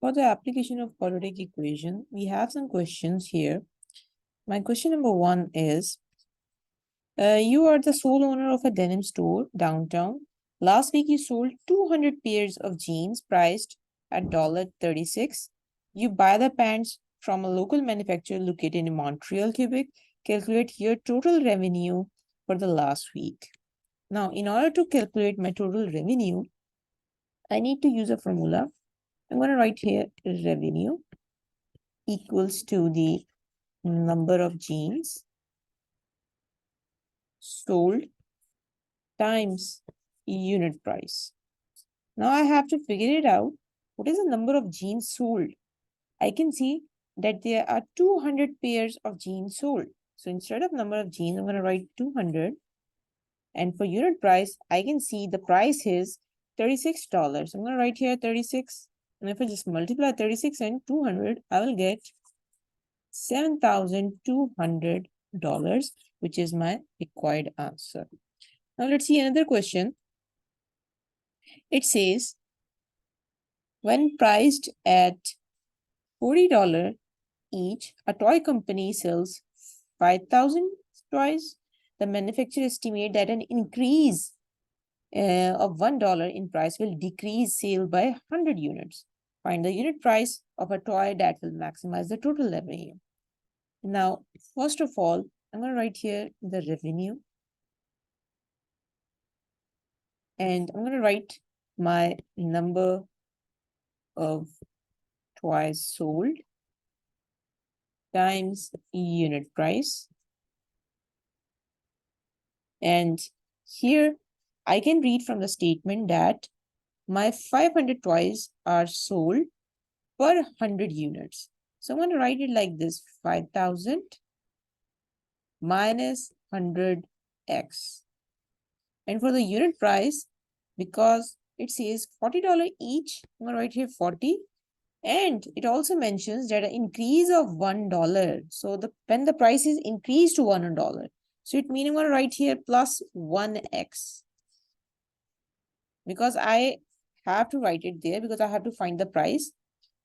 For the application of quadratic equation, we have some questions here. My question number 1 is, you are the sole owner of a denim store downtown. Last week you sold 200 pairs of jeans priced at $36. You buy the pants from a local manufacturer located in Montreal, Quebec. Calculate your total revenue for the last week. Now, in order to calculate my total revenue, I need to use a formula. I'm going to write here revenue equals to the number of jeans sold times unit price. Now I have to figure it out. What is the number of jeans sold? I can see that there are 200 pairs of jeans sold. So instead of number of jeans, I'm going to write 200. And for unit price, I can see the price is $36. I'm going to write here 36. And if I just multiply 36 and 200, I will get $7,200, which is my required answer. Now let's see another question. It says, when priced at $40 each, a toy company sells 5,000 toys. The manufacturer estimates that an increase of $1 in price will decrease sale by 100 units. Find the unit price of a toy that will maximize the total revenue. Now, first of all, I'm going to write here the revenue. And I'm going to write my number of toys sold times unit price. And here I can read from the statement that my 500 toys are sold per 100 units. So I'm going to write it like this, 5,000 minus 100x. And for the unit price, because it says $40 each, I'm going to write here 40. And it also mentions that an increase of $1. So when the price is increased to $1, so it means I'm going to write here plus 1x. Because I have to write it there because I have to find the price.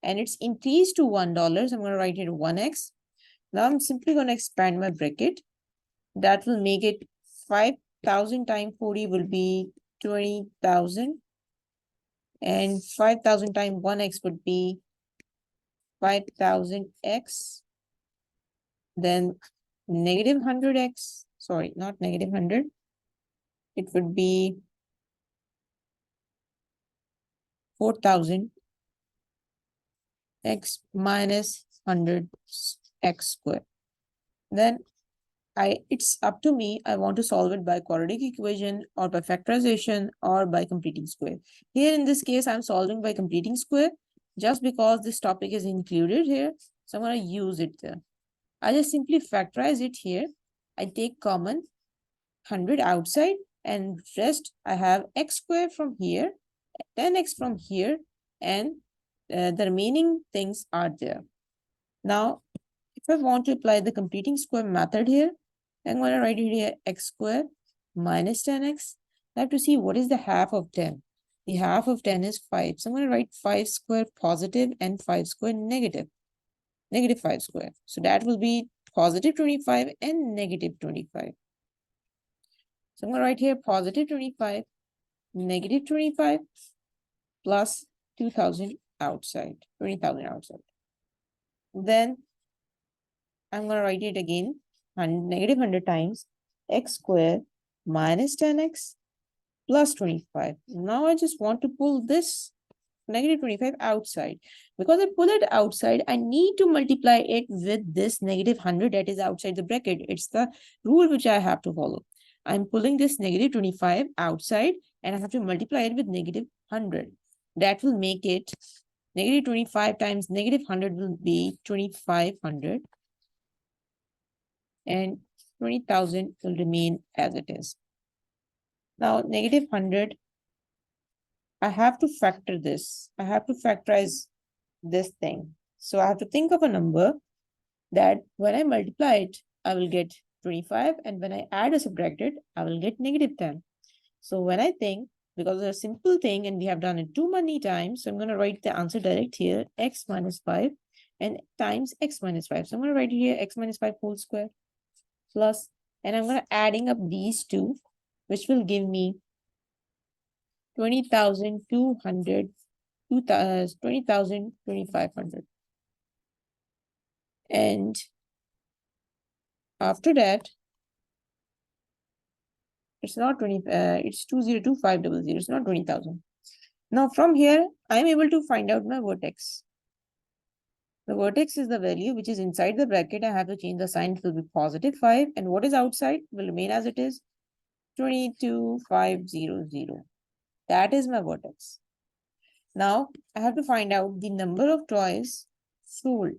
And it's increased to $1. So I'm going to write it 1x. Now I'm simply going to expand my bracket. That will make it 5,000 times 40 will be 20,000. And 5,000 times 1x would be 5,000x. Then negative 100x. Sorry, not negative 100. It would be 4,000 x minus 100 x squared. Then it's up to me. I want to solve it by quadratic equation or by factorization or by completing square. Here in this case, I'm solving by completing square just because this topic is included here. So I'm going to use it there. I just simply factorize it here. I take common 100 outside and rest I have x squared from here, 10x from here, and the remaining things are there. Now, if I want to apply the completing square method here, I'm going to write it here x squared minus 10x. I have to see what is the half of 10. The half of 10 is 5. So I'm going to write 5 squared positive and 5 squared negative. Negative 5 squared. So that will be positive 25 and negative 25. So I'm going to write here positive 25, negative 25, plus 2,000 outside, 20,000 outside. Then I'm going to write it again, negative 100 times x squared minus 10x plus 25. Now I just want to pull this negative 25 outside. Because I pull it outside, I need to multiply it with this negative 100 that is outside the bracket. It's the rule which I have to follow. I'm pulling this negative 25 outside and I have to multiply it with negative 100. That will make it negative 25 times negative 100 will be 2,500. And 20,000 will remain as it is. Now, negative 100, I have to factor this. I have to factorize this thing. So I have to think of a number that when I multiply it, I will get 25. And when I add or subtract it, I will get negative 10. So when I think because it's a simple thing and we have done it too many times. So I'm going to write the answer direct here, x minus 5 and times x minus 5. So I'm going to write here x minus 5 whole square plus, and I'm going to adding up these two, which will give me 20,200, 20,000, 2,500. And after that, it's not 20, it's 202500. It's not 20,000. Now from here, I'm able to find out my vertex. The vertex is the value which is inside the bracket. I have to change the sign. It will be positive 5. And what is outside will remain as it is, 22,500. That is my vertex. Now, I have to find out the number of toys sold,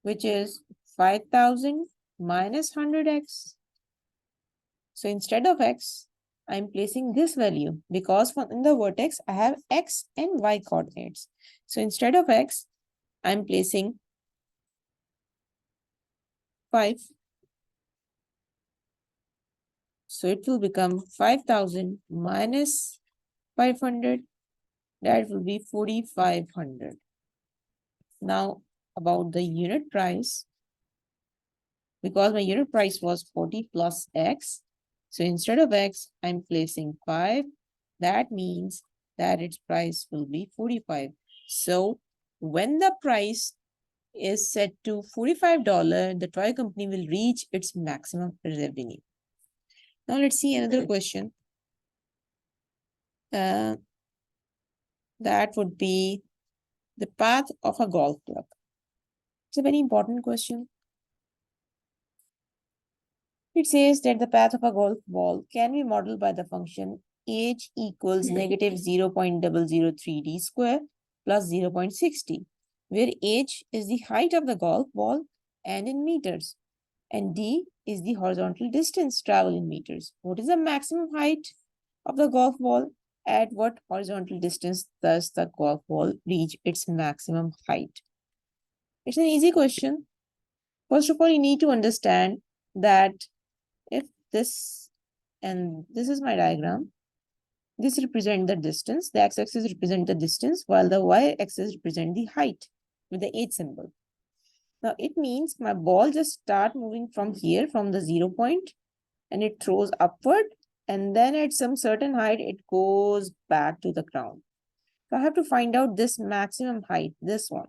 which is 5,000 minus 100x. So instead of x, I'm placing this value because in the vertex, I have x and y coordinates. So instead of x, I'm placing 5. So it will become 5,000 minus 500. That will be 4,500. Now about the unit price, because my unit price was 40 plus x. So instead of x, I'm placing 5. That means that its price will be 45. So when the price is set to $45, the toy company will reach its maximum revenue. Now let's see another question. That would be the path of a golf club. It's a very important question. It says that the path of a golf ball can be modeled by the function h equals negative 0.003d square plus 0.60, where h is the height of the golf ball and in meters, and d is the horizontal distance traveled in meters. What is the maximum height of the golf ball? At what horizontal distance does the golf ball reach its maximum height? It's an easy question. First of all, you need to understand that if this, and this is my diagram, this represents the distance, the x-axis represents the distance, while the y-axis represents the height with the h symbol. Now it means my ball just start moving from here, from the 0 point, and it throws upward, and then at some certain height, it goes back to the ground. So I have to find out this maximum height, this one.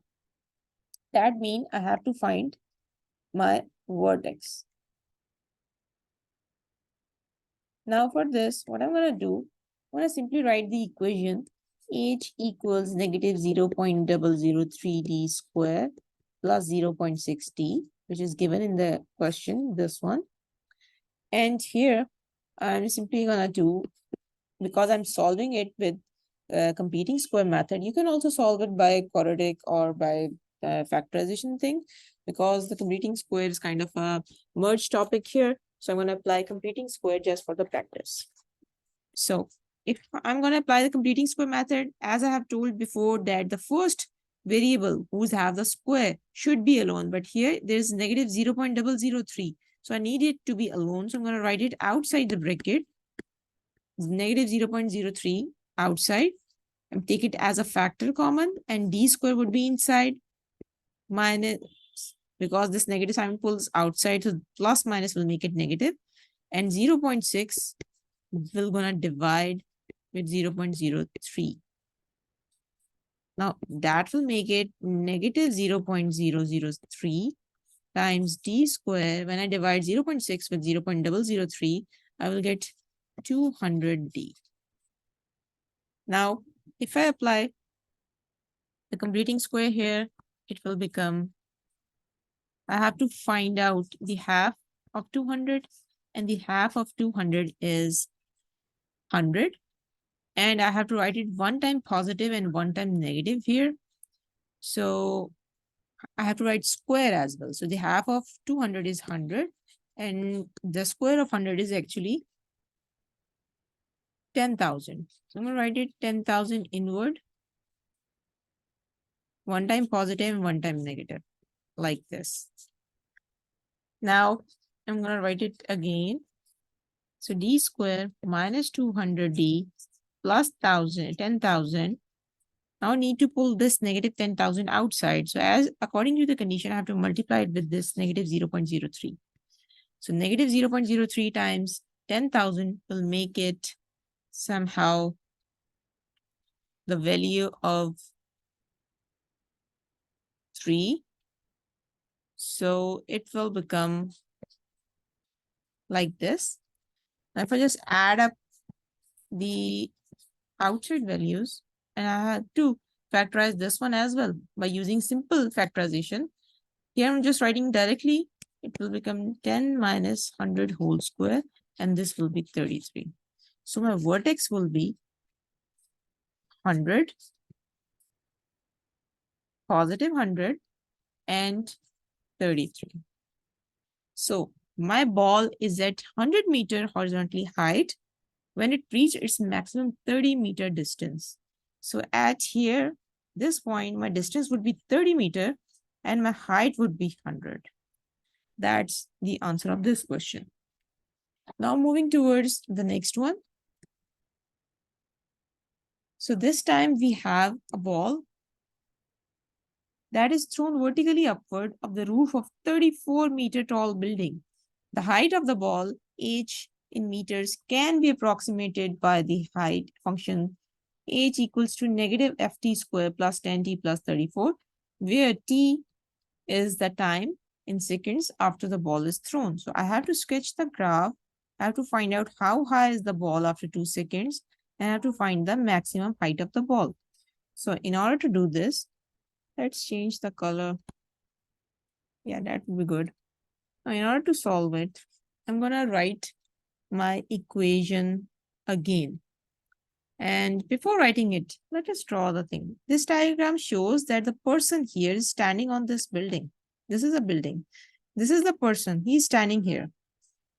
That means I have to find my vertex. Now for this, what I'm going to do, I'm going to simply write the equation h equals negative 0.003d square plus 0.6d, which is given in the question, this one. And here, I'm simply going to do, because I'm solving it with competing square method, you can also solve it by quadratic or by factorization thing, because the competing square is kind of a merged topic here. So I'm going to apply completing square just for the practice. So if I'm going to apply the completing square method, as I have told before, that the first variable who's have the square should be alone. But here there's negative 0.003. So I need it to be alone. So I'm going to write it outside the bracket. Negative 0.03 outside, and take it as a factor common, and d square would be inside, minus, because this negative sign pulls outside, so plus minus will make it negative, and 0.6 will gonna divide with 0.03. Now that will make it negative 0.003 times d square. When I divide 0.6 with 0.003, I will get 200d. Now, if I apply the completing square here, it will become, I have to find out the half of 200, and the half of 200 is 100. And I have to write it one time positive and one time negative here. So I have to write square as well. So the half of 200 is 100, and the square of 100 is actually 10,000. So I'm going to write it 10,000 inward, one time positive and one time negative, like this. Now I'm going to write it again. So d square minus 200d plus 10,000. Now I need to pull this negative 10,000 outside. So as according to the condition, I have to multiply it with this negative 0.03. So negative 0.03 times 10,000 will make it somehow the value of 3. So it will become like this. Now if I just add up the outside values, and I have to factorize this one as well by using simple factorization. Here I'm just writing directly. It will become 10 minus 100 whole square, and this will be 33. So my vertex will be 100, positive 100, and 33. So my ball is at 100-meter horizontally height when it reached its maximum 30-meter distance. So at here, this point, my distance would be 30 meter and my height would be 100. That's the answer of this question. Now moving towards the next one. So this time we have a ball that is thrown vertically upward of the roof of 34-meter tall building. The height of the ball, h in meters, can be approximated by the height function h equals to negative ft square plus 10t plus 34, where t is the time in seconds after the ball is thrown. So I have to sketch the graph. I have to find out how high is the ball after 2 seconds, and I have to find the maximum height of the ball. So in order to do this, let's change the color. Yeah, that would be good. Now, in order to solve it, I'm going to write my equation again. And before writing it, let us draw the thing. This diagram shows that the person here is standing on this building. This is a building. This is the person. He's standing here.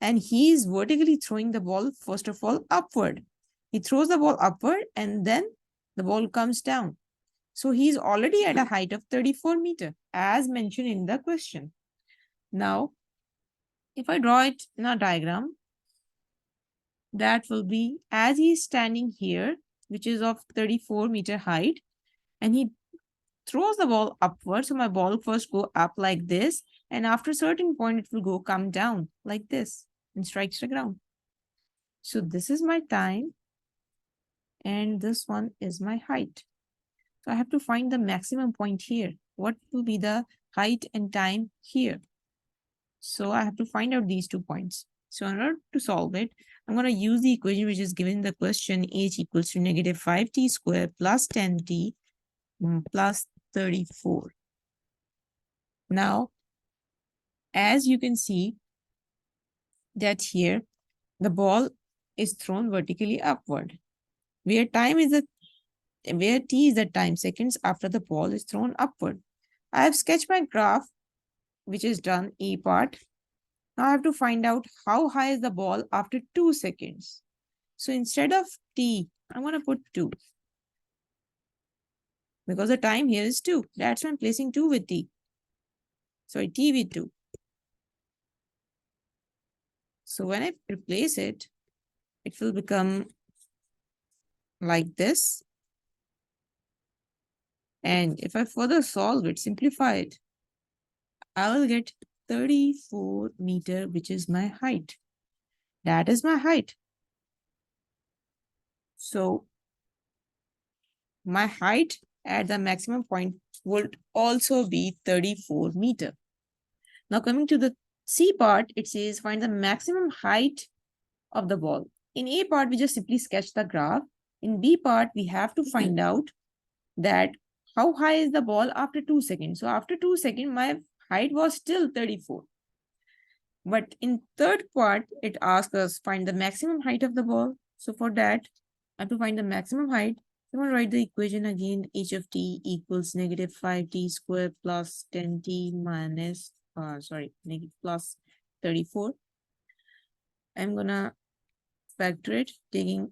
And he is vertically throwing the ball, first of all, upward. He throws the ball upward and then the ball comes down. So he's already at a height of 34 meters, as mentioned in the question. Now, if I draw it in a diagram, that will be as he's standing here, which is of 34-meter height, and he throws the ball upward. So my ball first go up like this, and after a certain point, it will come down like this and strikes the ground. So this is my time, and this one is my height. So I have to find the maximum point here. What will be the height and time here? So I have to find out these 2 points. So in order to solve it, I'm going to use the equation which is given in the question, h equals to negative 5t square plus 10t plus 34. Now, as you can see that here, the ball is thrown vertically upward, where t is the time seconds after the ball is thrown upward. I have sketched my graph, which is done A part. Now I have to find out how high is the ball after 2 seconds. So instead of t, I'm going to put 2. Because the time here is 2. That's why I'm placing 2 with t. Sorry, t with 2. So when I replace it, it will become like this. And if I further solve it, simplify it, I will get 34 meters, which is my height. That is my height. So my height at the maximum point would also be 34 meters. Now coming to the C part, it says find the maximum height of the ball. In A part, we just simply sketch the graph. In B part, we have to find out that how high is the ball after 2 seconds. So after 2 seconds, my height was still 34. But in third part, it asks us find the maximum height of the ball. So for that, I have to find the maximum height. I'm going to write the equation again. H of t equals negative 5t squared plus 10t minus, plus 34. I'm going to factor it, taking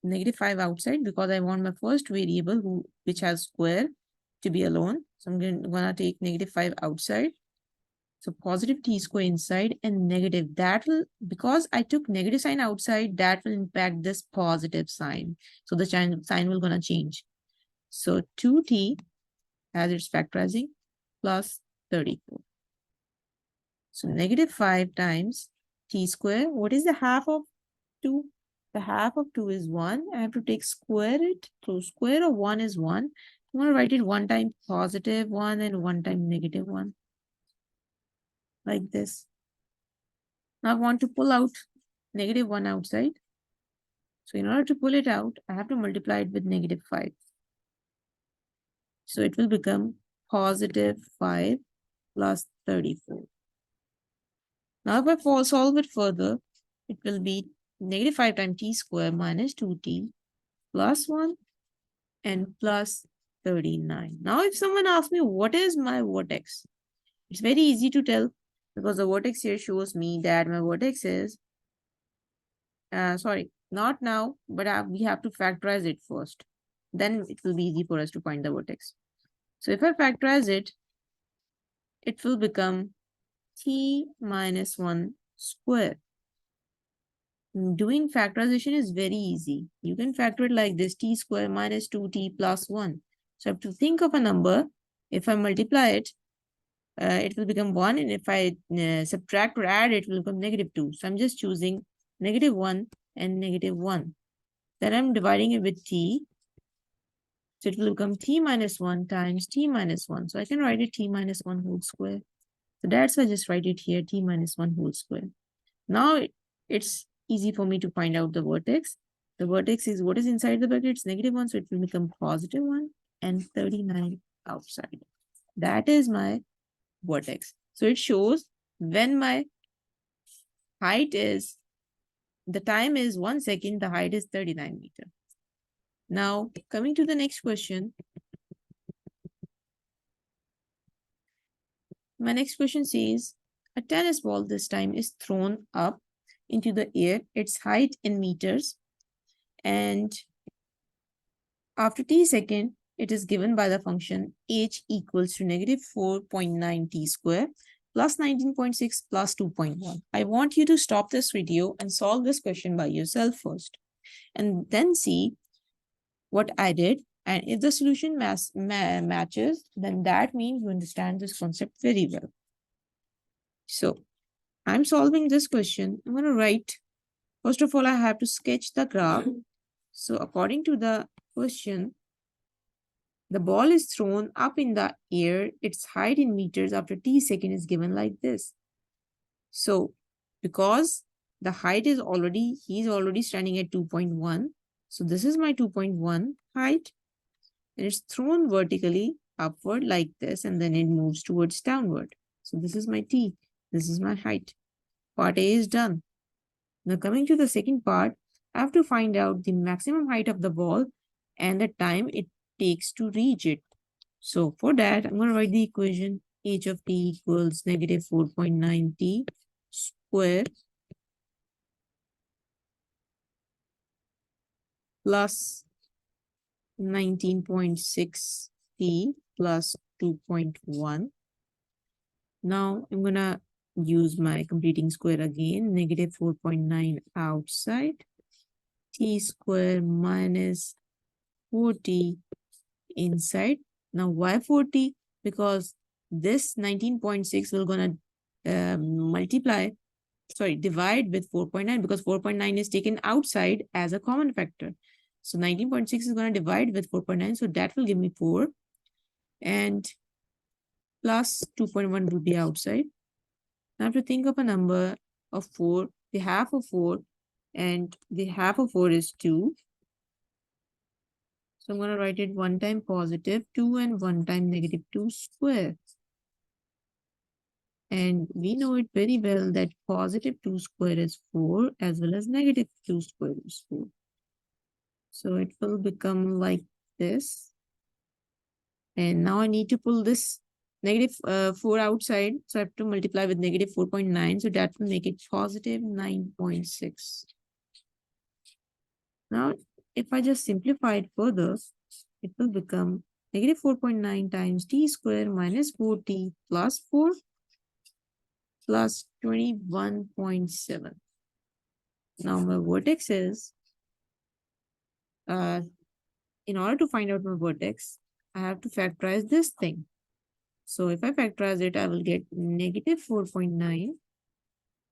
negative 5 outside because I want my first variable which has square to be alone. So I'm going to take negative 5 outside. So positive t square inside and negative. That will, because I took negative sign outside, that will impact this positive sign. So the sign will gonna change. So 2t as its factorizing plus 34. So negative 5 times t square. What is the half of 2? The half of 2 is 1. I have to take square it. So square of 1 is 1. I'm going to write it one time positive 1 and one time negative 1. Like this. Now I want to pull out negative 1 outside. So in order to pull it out, I have to multiply it with negative 5. So it will become positive 5 plus 34. Now if I solve it further, it will be negative 5 times t square minus 2t plus 1 and plus 39. Now if someone asks me what is my vertex, it's very easy to tell because the vertex here shows me that my vertex is, sorry, not now, but we have to factorize it first. Then it will be easy for us to find the vertex. So if I factorize it, it will become t minus 1 square. Doing factorization is very easy. You can factor it like this, t square minus 2t plus 1. So I have to think of a number. If I multiply it, it will become 1. And if I subtract or add, it will become negative 2. So I'm just choosing negative 1 and negative 1. Then I'm dividing it with t. So it will become t minus 1 times t minus 1. So I can write it t minus 1 whole square. So that's why I just write it here, t minus 1 whole square. Now it's easy for me to find out the vertex. The vertex is what is inside the bracket. It's negative 1. So it will become positive 1 and 39 outside. That is my vertex. So it shows when my height is, the time is 1 second, the height is 39 meters. Now, coming to the next question. My next question says, a tennis ball this time is thrown up into the air, its height in meters, and after t second, it is given by the function h equals to negative 4.9 t square plus 19.6 plus 2.1. I want you to stop this video and solve this question by yourself first, and then see what I did. And if the solution matches, then that means you understand this concept very well. So I'm solving this question. I'm going to write, first of all, I have to sketch the graph. So according to the question, the ball is thrown up in the air. Its height in meters after t second is given like this. So because the height is already, he's already standing at 2.1. So this is my 2.1 height. And it's thrown vertically upward like this, and then it moves towards downward. So this is my t. This is my height. Part A is done. Now coming to the second part, I have to find out the maximum height of the ball and the time it takes to reach it. So for that, I'm going to write the equation h of t equals negative 4.9 t square plus 19.6 t plus 2.1. Now I'm going to use my completing square again, negative 4.9 outside, t square minus 4t inside. Now why 4t? Because this 19.6 will gonna divide with 4.9, because 4.9 is taken outside as a common factor. So 19.6 is gonna divide with 4.9, so that will give me 4, and plus 2.1 will be outside. Now I have to think of a number of 4, the half of 4, and the half of 4 is 2. So I'm going to write it one time positive 2 and one time negative 2 square. And we know it very well that positive 2 square is 4 as well as negative 2 square is 4. So it will become like this. And now I need to pull this negative 4 outside. So I have to multiply with negative 4.9. So that will make it positive 9.6. Now, if I just simplify it further, it will become negative 4.9 times t square minus 4t plus 4 plus 21.7. Now my vertex is, in order to find out my vertex, I have to factorize this thing. So if I factorize it, I will get negative 4.9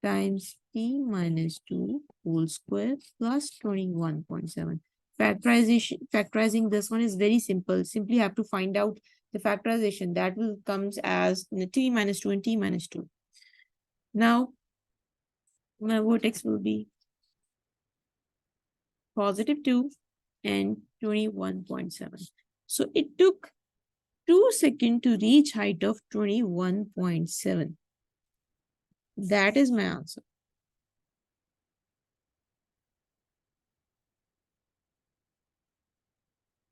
times t minus 2 whole square plus 21.7. Factorizing this one is very simple. Simply have to find out the factorization. That will comes as t minus 2 and t minus 2. Now, my vertex will be positive 2 and 21.7. So it took 2 seconds to reach height of 21.7. That is my answer.